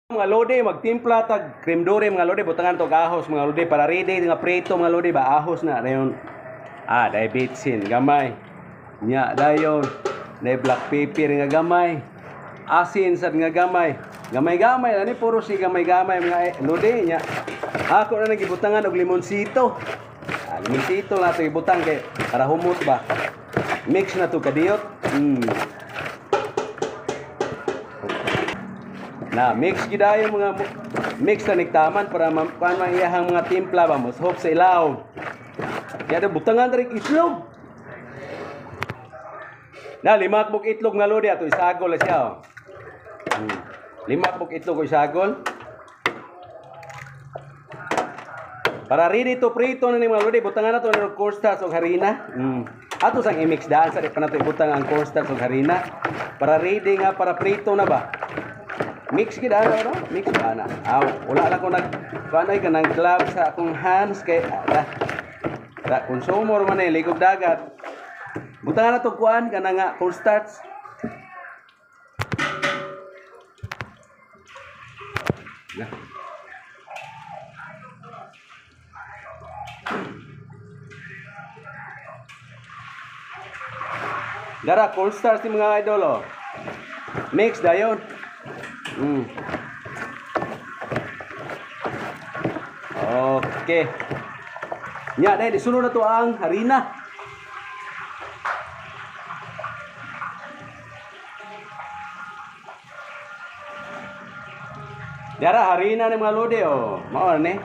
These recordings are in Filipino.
Mga lodi, magtimpla tag cream dore mga lodi, butangan to ahos mga lodi para ready nga preto mga lodi ba ahos na dayon. Diabetes gamay. Nya dayon. Nay black pepper nga gamay. Asin sad nga gamay. Gamay-gamay ani puro si gamay-gamay mga lodi nya. Ako na nagibutangan og limonsito. Limonsito na to ibutang kay para humot ba. Mix na to kadiyot. Na mix gidayo mga mix na nigtaman para kuan iyahang mga timpla ba mo hop sa ilaw. Kaya butangan diri itlog. Na lima buk itlog nga lodi ato isagol siya. Lima buk itlog ko isagol. Para ready to prito na ni mga lodi butangan nato ng cornstarch ug harina. Ato sang i-mix daan sa pa nato ibutang ang cornstarch ug harina para ready nga para prito na ba. Mix gid ano, mix ba na. Wala lang ko kanay kanang gloves sa akong hands kay da consumer man eh ligog dagat. Butangan na to kuan kana nga cornstarch. Dara cornstarch ni mga idol oh. Mix dayon. Okay. Nya dai disunod na to ang harina. Dara harina ni mga lodi oh. Mao ni.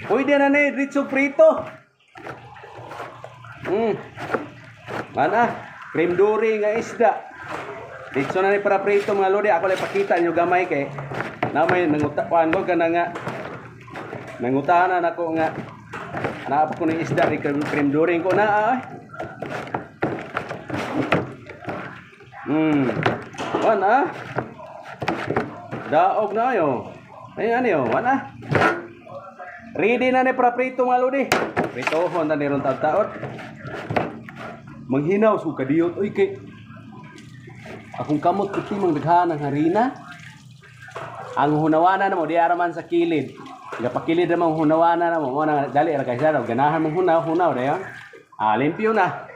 Pwede na ni diretso prito. Mana? Cream duri nga isda. Dito na ni para prito mga lodi, ako lang pakita nyo gamay kay namay nangutakuan ko kana nga nangutanan ako nga naap ko ng isda ni cream during ko na wana daog na yo ay ano yo wana ready na ni para prito mga lodi pritohon na ni ron taon manghinaw su kadiyot oy kay akong kamot kuti mang daghan ng harina. Ang hunawana na mo di araman sa kilid. Gapakilid na mo hunawana na mo na dali ra kaysa daw ganahan mong hunaw dayon. Limpyo na.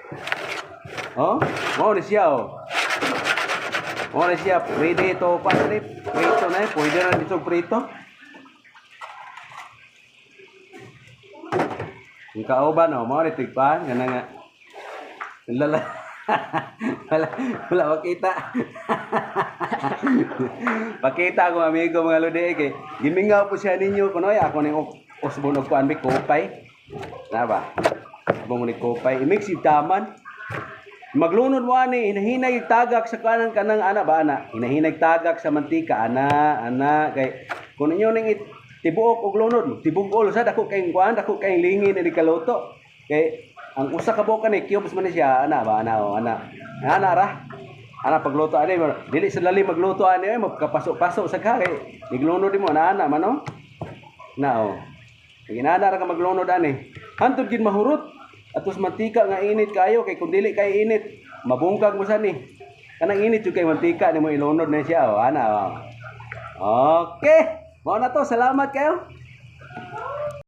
Oh, mo ni siya oh. Mo ni siya ready to pastrip. Prito na pwede na dito prito. Ang kauban oh, mo ni tigpan kana nga. wala makita. Pakita ko amigo mga lodi kay gimingaw po siya ninyo kuno ako ning usbon og kuan bi kopay. Na ba? Bong ni kopay i-mix itaman. Maglunod mo ani hinahinay tagak sa kanang ana ba ana. Hinahinay tagak sa mantika ana kay kun inyo ning tibuok og lunod tibugol sa dako kay kuan dako kay lingin ni kaluto. Kay ang usa ka buok ni cubes man siya ana ba ana ra ana pagluto ani dili sa lalim magluto ani magkapasok-pasok sa kay iglunod mo ana man no nao ginana ra ka maglunod ani hantud gid mahurot atus mantika nga init kayo kay kun dili kay init mabungkag mo sa ni kanang init jud kay mantika nimo ilunod na siya ana okay mo na to salamat kayo.